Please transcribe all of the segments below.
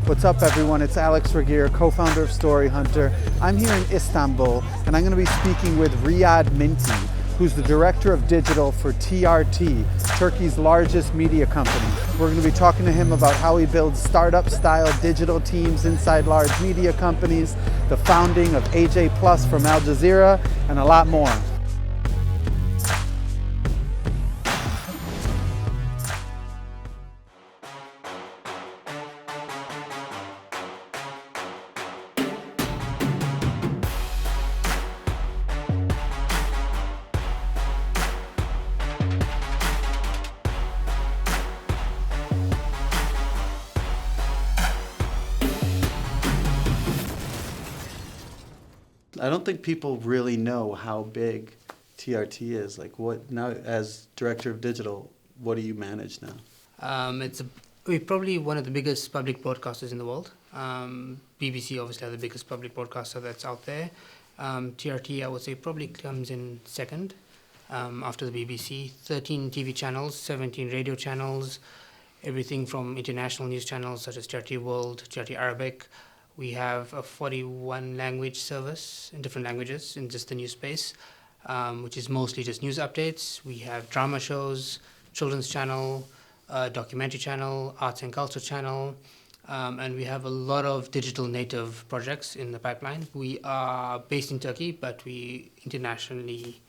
What's up, everyone? It's Alex Ragir, co-founder of Storyhunter. I'm here in Istanbul, and I'm going to be speaking with Riyaad Minty, who's the director of digital for TRT, Turkey's largest media company. We're going to be talking to him about how he builds startup-style digital teams inside large media companies, the founding of AJ Plus from Al Jazeera, and a lot more. I don't think people really know how big TRT is. Like, what now, as director of digital, what do you manage now? We're probably one of the biggest public broadcasters in the world. BBC obviously are the biggest public broadcaster that's out there. TRT, I would say, probably comes in second after the BBC. 13 TV channels, 17 radio channels, everything from international news channels such as TRT World, TRT Arabic. We have a 41 language service in different languages in just the news space, which is mostly just news updates. We have drama shows, children's channel, documentary channel, arts and culture channel, and we have a lot of digital native projects in the pipeline. We are based in Turkey, but we internationally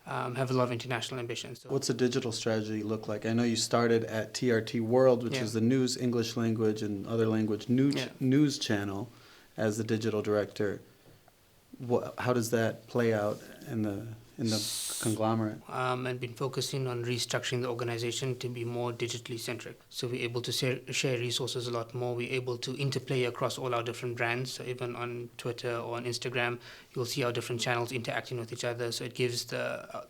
have a lot of international ambitions. So what's a digital strategy look like? I know you started at TRT World, which is the news, English language, and other language news channel as the digital director. How does that play out in the conglomerate? And been focusing on restructuring the organization to be more digitally centric. So we're able to share resources a lot more. We're able to interplay across all our different brands. So even on Twitter or on Instagram, you'll see our different channels interacting with each other. So it gives the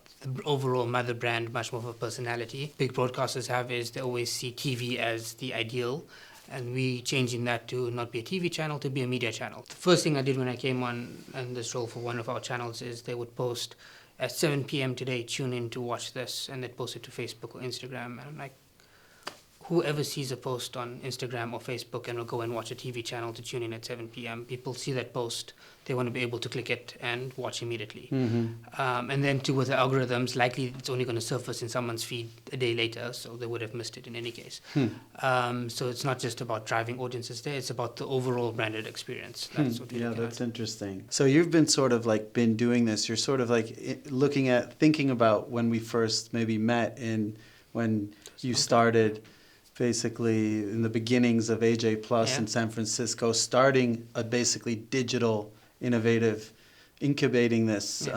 overall mother brand much more of a personality. Big broadcasters have is they always see TV as the ideal. And we changing that to not be a TV channel, to be a media channel. The first thing I did when I came on in this role for one of our channels is they would post at 7 p.m. today, tune in to watch this, and they'd post it to Facebook or Instagram. And I'm like, whoever sees a post on Instagram or Facebook and will go and watch a TV channel to tune in at 7 p.m., people see that post, they want to be able to click it and watch immediately. Mm-hmm. And then with the algorithms, likely it's only going to surface in someone's feed a day later, so they would have missed it in any case. So it's not just about driving audiences there, it's about the overall branded experience. That's what that's interesting. So you've been been doing this, you're sort of like thinking about when we first maybe met when you started basically in the beginnings of AJ Plus in San Francisco, starting a basically digital, innovative, incubating this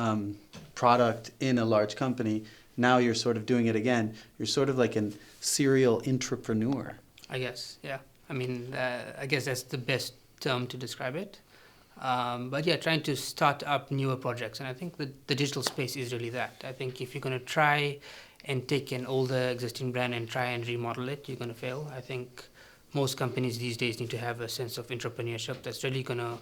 product in a large company. Now you're sort of doing it again. You're sort of like a serial intrapreneur. I guess, yeah. I mean, I guess that's the best term to describe it. But yeah, trying to start up newer projects. And I think the digital space is really that. I think if you're going to try and take an older existing brand and try and remodel it, you're going to fail. I think most companies these days need to have a sense of entrepreneurship that's really going to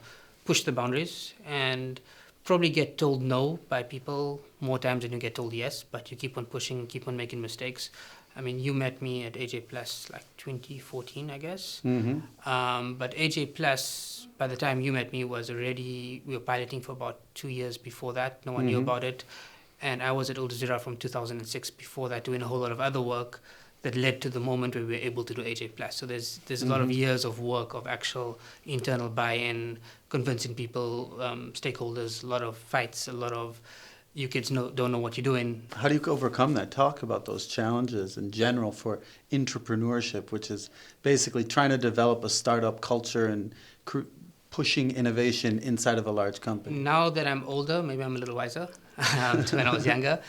push the boundaries and probably get told no by people more times than you get told yes, but you keep on pushing, keep on making mistakes. I mean, you met me at AJ Plus like 2014, I guess. Mm-hmm. But AJ Plus, by the time you met me, we were piloting for about 2 years before that. No one knew about it. And I was at Al Jazeera from 2006 before that, doing a whole lot of other work that led to the moment where we were able to do AJ Plus. So there's a lot of years of work of actual internal buy-in, convincing people, stakeholders, a lot of fights, a lot of you kids don't know what you're doing. How do you overcome that? Talk about those challenges in general for intrapreneurship, which is basically trying to develop a startup culture and pushing innovation inside of a large company. Now that I'm older, maybe I'm a little wiser to when I was younger.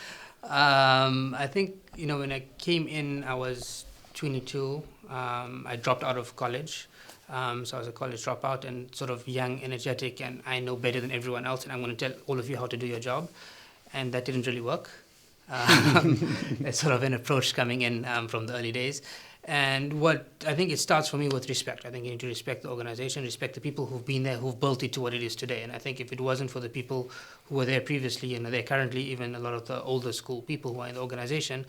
I think, when I came in, I was 22. I dropped out of college. So I was a college dropout and sort of young, energetic, and I know better than everyone else, and I'm going to tell all of you how to do your job. And that didn't really work. That's sort of an approach coming in from the early days. And what I think it starts for me with respect. I think you need to respect the organization, respect the people who've been there, who've built it to what it is today. And I think if it wasn't for the people who were there previously and are there currently, even a lot of the older school people who are in the organization,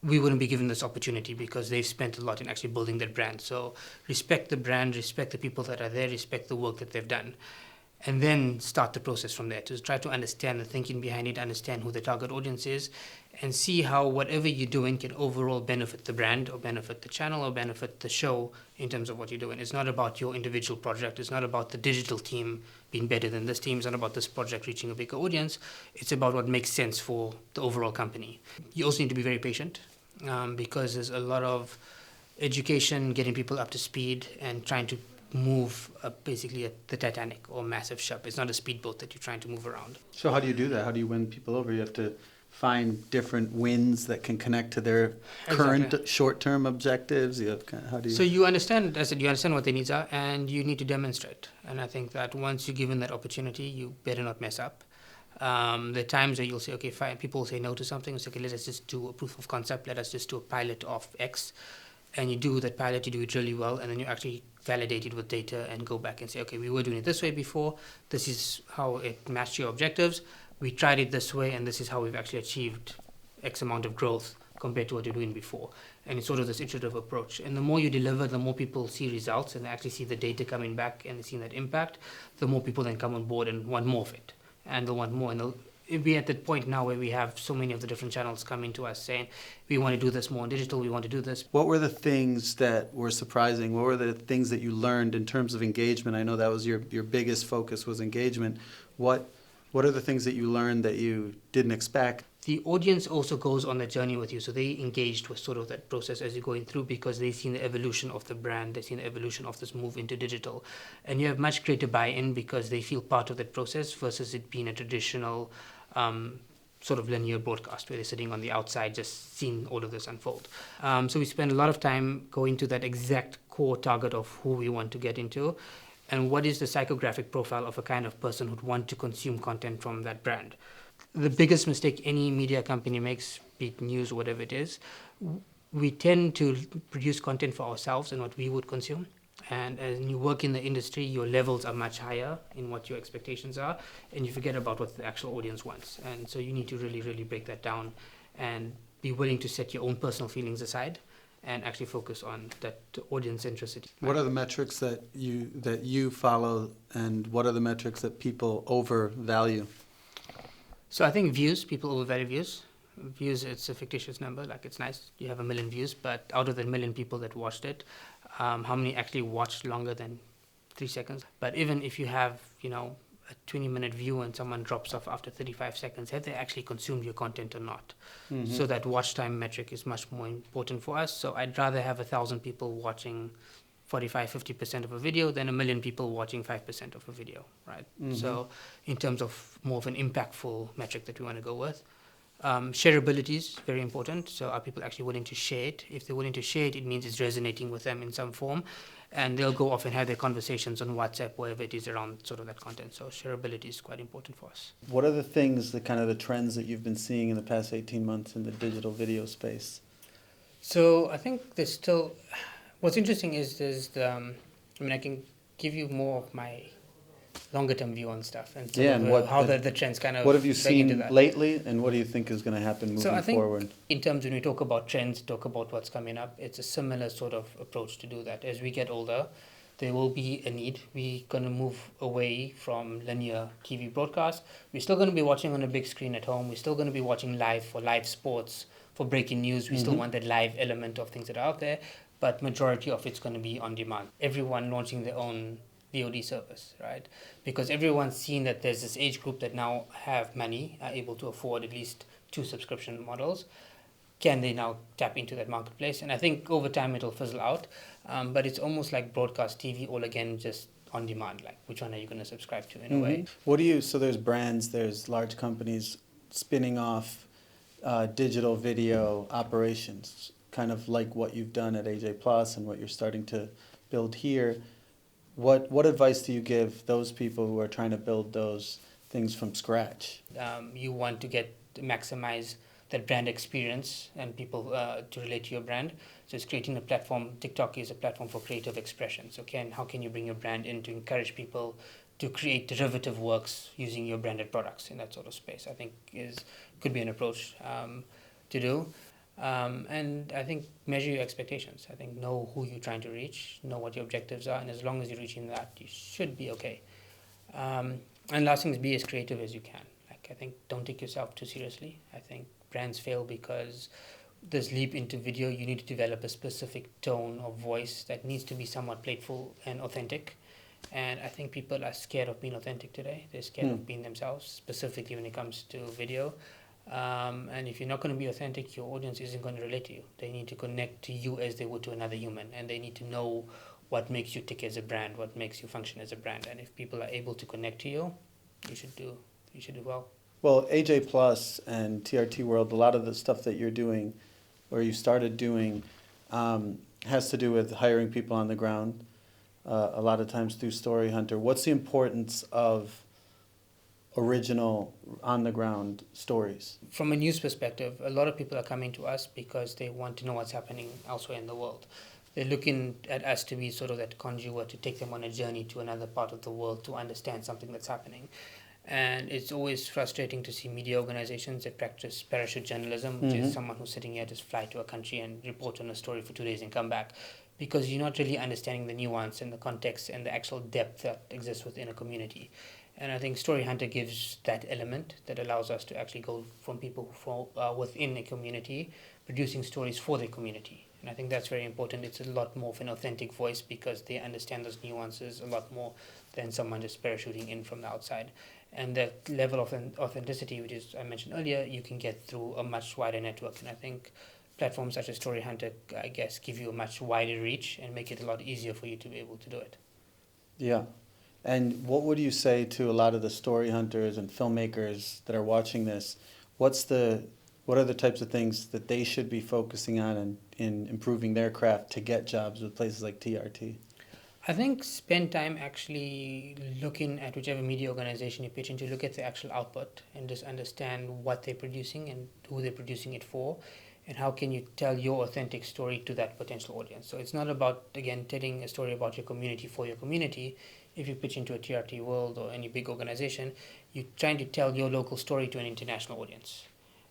we wouldn't be given this opportunity because they've spent a lot in actually building that brand. So respect the brand, respect the people that are there, respect the work that they've done, and then start the process from there to try to understand the thinking behind it, understand who the target audience is, and see how whatever you're doing can overall benefit the brand or benefit the channel or benefit the show in terms of what you're doing. It's not about your individual project. It's not about the digital team being better than this team. It's not about this project reaching a bigger audience. It's about what makes sense for the overall company. You also need to be very patient because there's a lot of education, getting people up to speed and trying to move basically the Titanic or massive ship. It's not a speedboat that you're trying to move around. So how do you do that? How do you win people over? You have to find different wins that can connect to their current short-term objectives. You have how do you? So you understand, as I said, you understand what their needs are, and you need to demonstrate. And I think that once you're given that opportunity, you better not mess up. There are times where you'll say, okay, fine. People will say no to something. It's okay, let us just do a proof of concept. Let us just do a pilot of X. And you do that pilot, you do it really well, and then you actually validate it with data and go back and say, okay, we were doing it this way before. This is how it matched your objectives. We tried it this way, and this is how we've actually achieved X amount of growth compared to what you're doing before. And it's sort of this iterative approach. And the more you deliver, the more people see results and they actually see the data coming back and they see that impact, the more people then come on board and want more of it. And they'll want more. And they'll be at that point now where we have so many of the different channels coming to us saying, we want to do this more on digital, we want to do this. What were the things that were surprising? What were the things that you learned in terms of engagement? I know that was your biggest focus was engagement. What are the things that you learned that you didn't expect? The audience also goes on the journey with you, so they engaged with sort of that process as you're going through because they've seen the evolution of the brand, they've seen the evolution of this move into digital. And you have much greater buy-in because they feel part of that process versus it being a traditional sort of linear broadcast where they're sitting on the outside just seeing all of this unfold. So we spend a lot of time going to that exact core target of who we want to get into and what is the psychographic profile of a kind of person who'd want to consume content from that brand. The biggest mistake any media company makes, be it news or whatever it is, we tend to produce content for ourselves and what we would consume. And as you work in the industry, your levels are much higher in what your expectations are, and you forget about what the actual audience wants. And so you need to really, really break that down and be willing to set your own personal feelings aside and actually focus on that audience centricity. What are the metrics that you follow, and what are the metrics that people overvalue? So I think views, people overvalue views. Views, it's a fictitious number, like it's nice, you have 1 million views, but out of the 1 million people that watched it, how many actually watched longer than 3 seconds? But even if you have, a 20-minute view and someone drops off after 35 seconds, have they actually consumed your content or not? Mm-hmm. So that watch time metric is much more important for us. So I'd rather have 1,000 people watching 45-50% of a video than 1 million people watching 5% of a video, right? Mm-hmm. So in terms of more of an impactful metric that we want to go with. Shareability is very important. So are people actually willing to share it? If they're willing to share it, it means it's resonating with them in some form. And they'll go off and have their conversations on WhatsApp, wherever it is around sort of that content. So shareability is quite important for us. What are the things, the kind of the trends that you've been seeing in the past 18 months in the digital video space? So I think there's still... What's interesting is I can give you more of my longer term view on stuff and how the trends kind of... What have you seen lately, and what do you think is going to happen moving forward? So I think in terms when we talk about trends, talk about what's coming up, it's a similar sort of approach to do that. As we get older, there will be a need. We're going to move away from linear TV broadcast. We're still going to be watching on a big screen at home. We're still going to be watching live for live sports, for breaking news. We still want that live element of things that are out there. But majority of it's going to be on demand. Everyone launching their own VOD service, right? Because everyone's seen that there's this age group that now have money, are able to afford at least 2 subscription models. Can they now tap into that marketplace? And I think over time it'll fizzle out. But it's almost like broadcast TV all again, just on demand. Like which one are you going to subscribe to in a way? So there's brands, there's large companies spinning off digital video operations, kind of like what you've done at AJ Plus and what you're starting to build here. What advice do you give those people who are trying to build those things from scratch? You want to maximize that brand experience and people to relate to your brand. So it's creating a platform. TikTok is a platform for creative expression. So how can you bring your brand in to encourage people to create derivative works using your branded products in that sort of space? I think could be an approach to do. And I think measure your expectations. I think know who you're trying to reach, know what your objectives are, and as long as you're reaching that, you should be okay. And last thing is be as creative as you can. Like, I think don't take yourself too seriously. I think brands fail because this leap into video, you need to develop a specific tone of voice that needs to be somewhat playful and authentic. And I think people are scared of being authentic today. They're scared of being themselves, specifically when it comes to video. And if you're not going to be authentic, your audience isn't going to relate to you. They need to connect to you as they would to another human, and they need to know what makes you tick as a brand, what makes you function as a brand. And if people are able to connect to you, you should do well. Well, AJ Plus and TRT World, a lot of the stuff that you're doing, or you started doing, has to do with hiring people on the ground. A lot of times through Storyhunter. What's the importance of original on-the-ground stories? From a news perspective, a lot of people are coming to us because they want to know what's happening elsewhere in the world. They're looking at us to be sort of that conduit to take them on a journey to another part of the world to understand something that's happening. And it's always frustrating to see media organizations that practice parachute journalism, which is someone who's sitting here to fly to a country and report on a story for 2 days and come back, because you're not really understanding the nuance and the context and the actual depth that exists within a community. And I think Storyhunter gives that element that allows us to actually go from people who fall within a community, producing stories for their community. And I think that's very important. It's a lot more of an authentic voice because they understand those nuances a lot more than someone just parachuting in from the outside. And that level of authenticity, which is I mentioned earlier, you can get through a much wider network. And I think platforms such as Storyhunter, I guess, give you a much wider reach and make it a lot easier for you to be able to do it. Yeah. And what would you say to a lot of the story hunters and filmmakers that are watching this? What are the types of things that they should be focusing on in improving their craft to get jobs with places like TRT? I think spend time actually looking at whichever media organization you pitch into, look at the actual output and just understand what they're producing and who they're producing it for, and how can you tell your authentic story to that potential audience. So it's not about, again, telling a story about your community for your community. If you pitch into a TRT World or any big organization, you're trying to tell your local story to an international audience.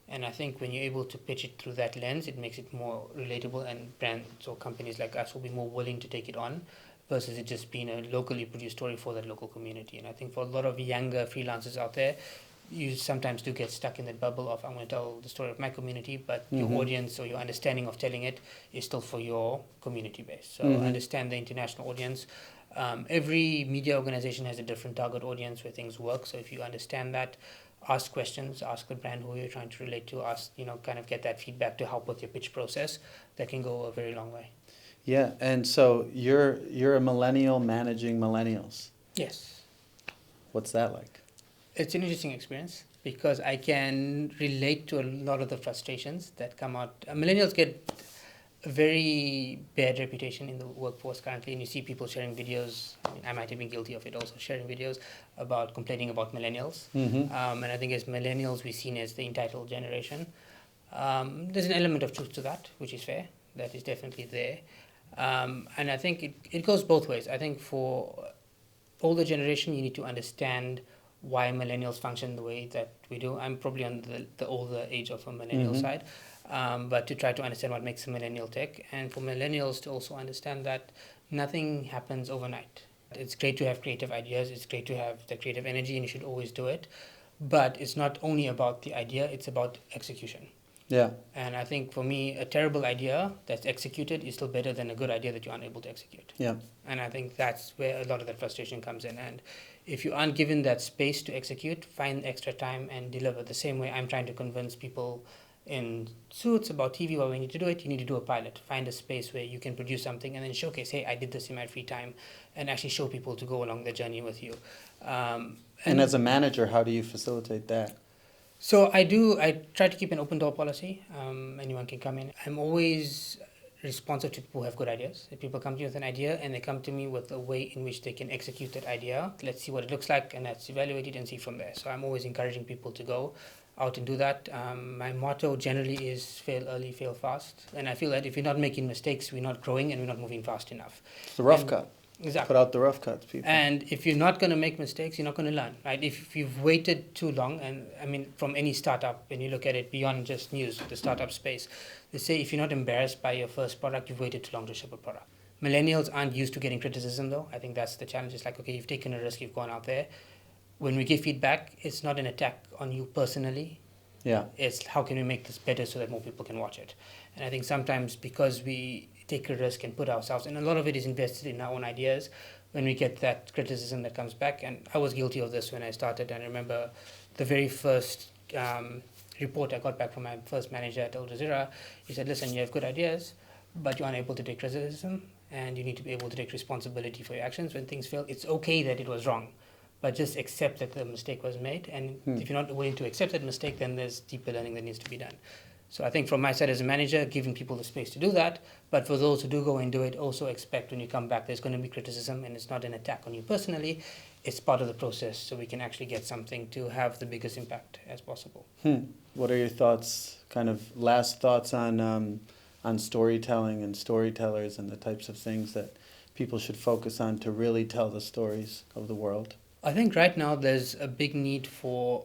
And I think when you're able to pitch it through that lens, it makes it more relatable, and brands or companies like us will be more willing to take it on versus it just being a locally produced story for that local community. And I think for a lot of younger freelancers out there, you sometimes do get stuck in that bubble of, I'm going to tell the story of my community, but your audience or your understanding of telling it is still for your community base. So understand the international audience. Every media organization has a different target audience where things work. So if you understand that, ask questions, ask the brand who you're trying to relate to, kind of get that feedback to help with your pitch process. That can go a very long way. Yeah, and so you're a millennial managing millennials. Yes. What's that like? It's an interesting experience because I can relate to a lot of the frustrations that come out. Millennials get a very bad reputation in the workforce currently, and you see people sharing videos. I mean, I might have been guilty of it also, sharing videos about complaining about millennials. And I think as millennials, we're seen as the entitled generation. There's an element of truth to that, which is fair. That is definitely there. And I think it goes both ways. I think for older generation, you need to understand why millennials function the way that we do. I'm probably on the older age of a millennial side, but to try to understand what makes a millennial tick, and for millennials to also understand that nothing happens overnight. It's great to have creative ideas, it's great to have the creative energy, and you should always do it, but it's not only about the idea, it's about execution. Yeah. And I think for me, a terrible idea that's executed is still better than a good idea that you aren't able to execute. Yeah. And I think that's where a lot of that frustration comes in. And if you aren't given that space to execute, find extra time and deliver. The same way I'm trying to convince people in suits about TV why we need to do it, you need to do a pilot. Find a space where you can produce something and then showcase, hey, I did this in my free time, and actually show people to go along the journey with you. And as a manager, how do you facilitate that? So I try to keep an open door policy. Anyone can come in. I'm always responsive to people who have good ideas. If people come to me with an idea and they come to me with a way in which they can execute that idea, let's see what it looks like and let's evaluate it and see from there. So I'm always encouraging people to go out and do that. My motto generally is fail early, fail fast. And I feel that if you're not making mistakes, we're not growing and we're not moving fast enough. It's the rough cut. Exactly. Put out the rough cuts, people. And if you're not going to make mistakes, you're not going to learn, right? If you've waited too long, and I mean, from any startup, when you look at it beyond just news, the startup space, they say if you're not embarrassed by your first product, you've waited too long to ship a product. Millennials aren't used to getting criticism, though. I think that's the challenge. It's like, okay, you've taken a risk, you've gone out there. When we give feedback, it's not an attack on you personally. Yeah. It's how can we make this better so that more people can watch it. And I think sometimes because we take a risk and put ourselves, and a lot of it is invested in our own ideas, when we get that criticism that comes back, and I was guilty of this when I started, and I remember the very first report I got back from my first manager at Al Jazeera. He said, listen, you have good ideas, but you're unable to take criticism, and you need to be able to take responsibility for your actions when things fail. It's okay that it was wrong, but just accept that the mistake was made, and if you're not willing to accept that mistake, then there's deeper learning that needs to be done. So I think from my side as a manager, giving people the space to do that, but for those who do go and do it, also expect when you come back there's going to be criticism, and it's not an attack on you personally, it's part of the process, so we can actually get something to have the biggest impact as possible. What are your thoughts, kind of last thoughts on storytelling and storytellers and the types of things that people should focus on to really tell the stories of the world? I think right now there's a big need for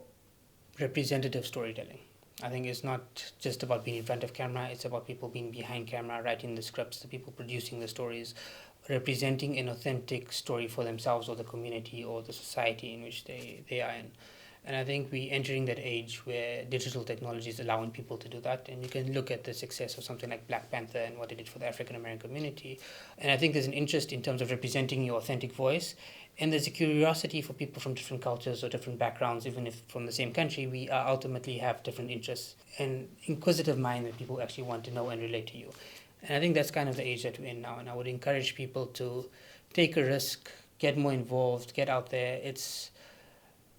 representative storytelling. I think it's not just about being in front of camera, it's about people being behind camera, writing the scripts, the people producing the stories, representing an authentic story for themselves or the community or the society in which they are in. And I think we're entering that age where digital technology is allowing people to do that. And you can look at the success of something like Black Panther and what it did for the African American community. And I think there's an interest in terms of representing your authentic voice. And there's a curiosity for people from different cultures or different backgrounds, even if from the same country, we ultimately have different interests. And inquisitive mind that people actually want to know and relate to you. And I think that's kind of the age that we're in now. And I would encourage people to take a risk, get more involved, get out there.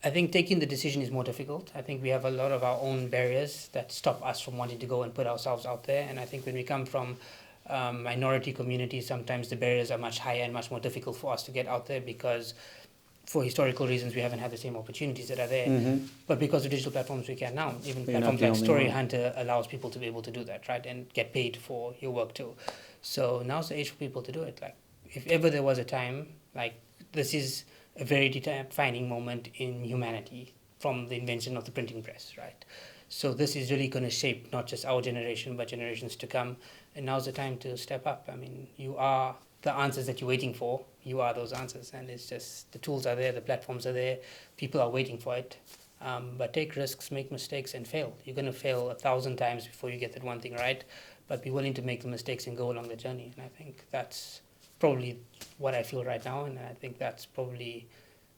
I think taking the decision is more difficult. I think we have a lot of our own barriers that stop us from wanting to go and put ourselves out there. And I think when we come from minority communities, sometimes the barriers are much higher and much more difficult for us to get out there because for historical reasons we haven't had the same opportunities that are there. But because of digital platforms we can now. Even platforms like Storyhunter allows people to be able to do that, right? And get paid for your work too. So now's the age for people to do it. Like if ever there was a time, like this is a very defining moment in humanity from the invention of the printing press, right? So this is really going to shape not just our generation, but generations to come. And now's the time to step up. I mean, you are the answers that you're waiting for. You are those answers. And it's just the tools are there, the platforms are there. People are waiting for it. But take risks, make mistakes, and fail. You're going to fail 1,000 times before you get that one thing right. But be willing to make the mistakes and go along the journey. And I think that's probably what I feel right now. And I think that's probably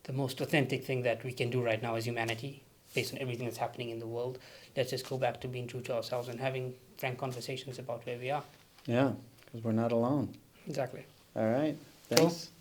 the most authentic thing that we can do right now as humanity, based on everything that's happening in the world. Let's just go back to being true to ourselves and having frank conversations about where we are. Yeah, because we're not alone. Exactly. All right. Cool. Thanks.